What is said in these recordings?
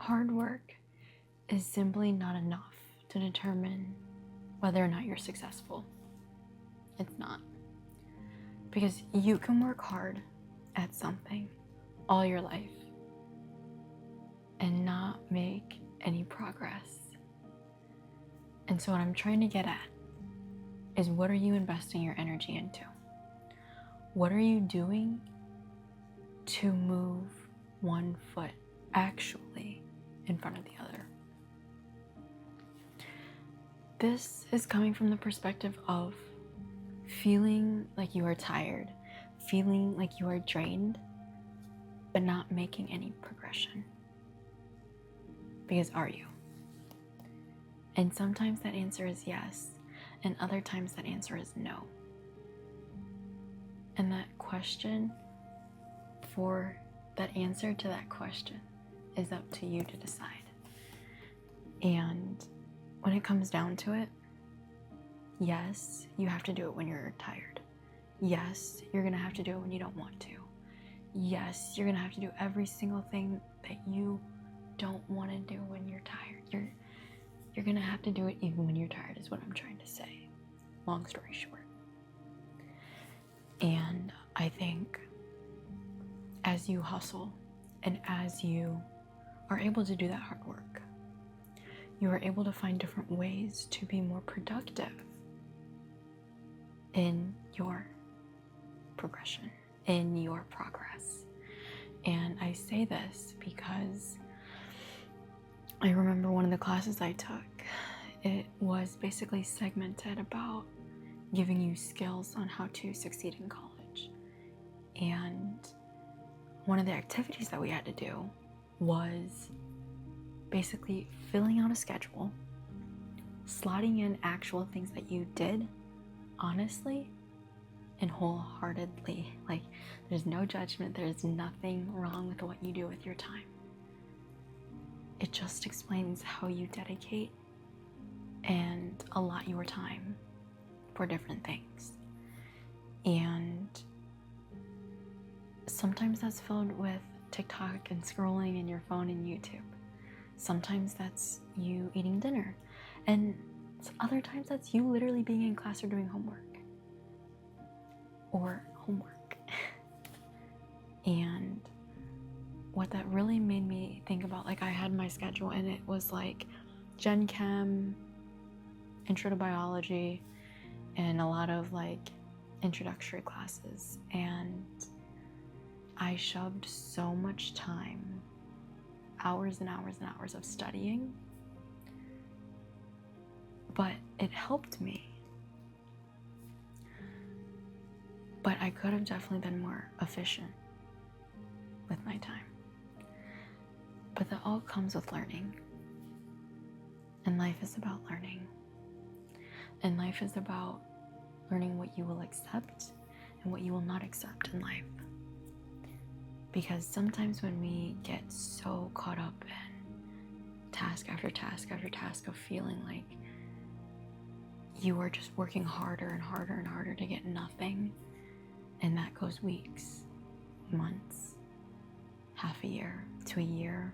hard work is simply not enough to determine whether or not you're successful. It's not. Because you can work hard at something all your life and not make any progress. And so what I'm trying to get at is, what are you investing your energy into? What are you doing to move one foot actually in front of the other? This is coming from the perspective of feeling like you are tired, feeling like you are drained, but not making any progression. Because are you? And sometimes that answer is yes, and other times that answer is no. And that answer to that question is up to you to decide. And when it comes down to it, yes, you have to do it when you're tired. Yes, you're gonna have to do it when you don't want to. Yes, you're gonna have to do every single thing that you don't want to do when you're tired. You're gonna have to do it even when you're tired, is what I'm trying to say. Long story short. And I think as you hustle and as you are able to do that hard work, you are able to find different ways to be more productive in your progression, in your progress. And I say this because I remember one of the classes I took, it was basically segmented about giving you skills on how to succeed in college. And one of the activities that we had to do was basically filling out a schedule, slotting in actual things that you did honestly and wholeheartedly. Like, there's no judgment, there's nothing wrong with what you do with your time. It just explains how you dedicate and allot your time for different things. And sometimes that's filled with TikTok and scrolling in your phone and YouTube. Sometimes that's you eating dinner. And other times that's you literally being in class or doing homework. And what that really made me think about, like, I had my schedule and it was like Gen Chem, Intro to Biology, and a lot of like introductory classes. And I shoved so much time, hours and hours and hours of studying, but it helped me. But I could have definitely been more efficient with my time. But that all comes with learning. And life is about learning. And life is about learning what you will accept and what you will not accept in life. Because sometimes when we get so caught up in task after task after task of feeling like you are just working harder and harder and harder to get nothing, and that goes weeks, months, half a year to a year,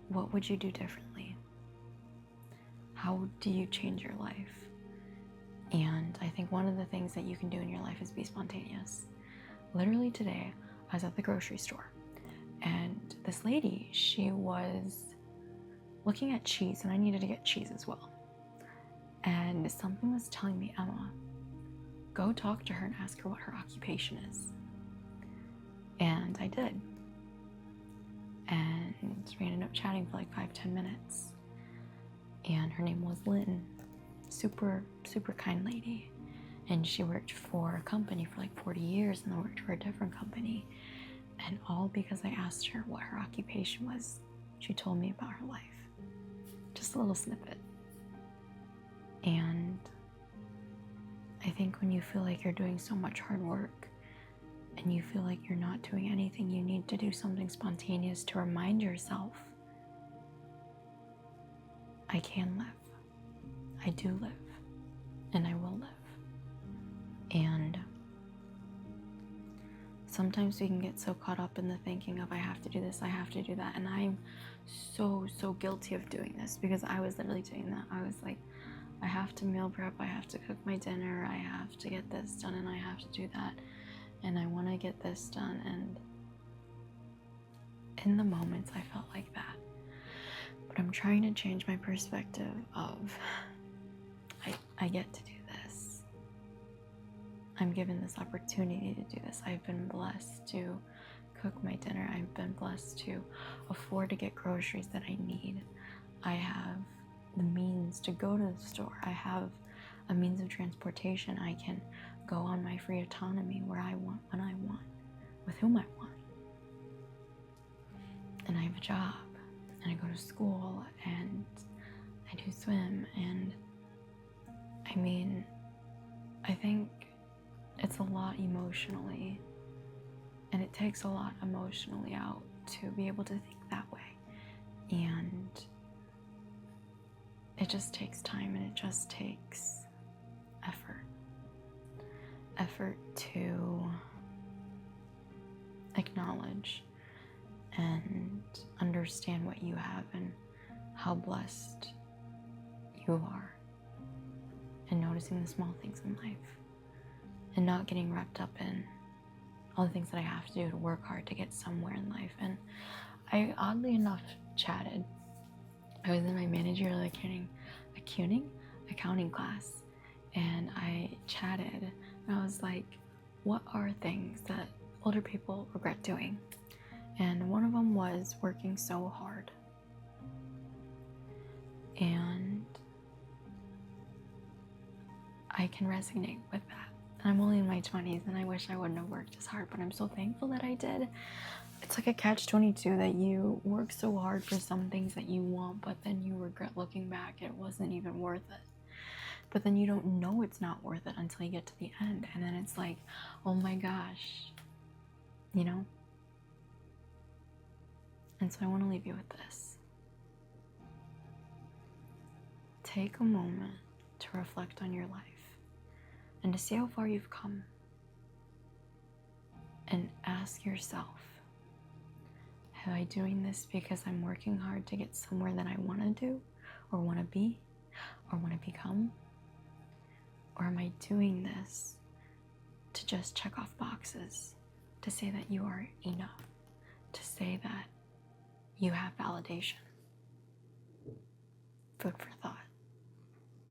what would you do differently? How do you change your life? And I think one of the things that you can do in your life is be spontaneous. Literally today, I was at the grocery store, and this lady, she was looking at cheese, and I needed to get cheese as well. And something was telling me, Emma, go talk to her and ask her what her occupation is. And I did. And we ended up chatting for like 5-10 minutes. And her name was Lynn. Super, super kind lady. And she worked for a company for like 40 years and then worked for a different company. And all because I asked her what her occupation was, she told me about her life. Just a little snippet. And I think when you feel like you're doing so much hard work and you feel like you're not doing anything, you need to do something spontaneous to remind yourself, I can live. I do live. And I will live. And sometimes we can get so caught up in the thinking of I have to do this, I have to do that. And I'm so guilty of doing this, because I was literally doing that. I was like, I have to meal prep, I have to cook my dinner, I have to get this done, and I have to do that, and I want to get this done. And in the moments I felt like that. But I'm trying to change my perspective of I get to do this. I'm given this opportunity to do this. I've been blessed to cook my dinner. I've been blessed to afford to get groceries that I need. I have the means to go to the store. I have a means of transportation. I can go on my free autonomy where I want, when I want, with whom I want. And I have a job, and I go to school, and I do swim, and I mean, I think it's a lot emotionally, and it takes a lot emotionally out to be able to think that way. And it just takes time, and it just takes effort to acknowledge and understand what you have and how blessed you are, and noticing the small things in life, and not getting wrapped up in all the things that I have to do to work hard to get somewhere in life. And I oddly enough chatted. I was in my managerial accounting class, and I chatted, and I was like, what are things that older people regret doing? And one of them was working so hard. And I can resonate with that. And I'm only in my 20s, and I wish I wouldn't have worked as hard, but I'm so thankful that I did. It's like a catch-22 that you work so hard for some things that you want, but then you regret looking back, it wasn't even worth it. But then you don't know it's not worth it until you get to the end, and then it's like, oh my gosh, you know? And so I want to leave you with this. Take a moment to reflect on your life and to see how far you've come, and ask yourself, am I doing this because I'm working hard to get somewhere that I want to do, or want to be, or want to become? Or am I doing this to just check off boxes, to say that you are enough, to say that you have validation? Food for thought.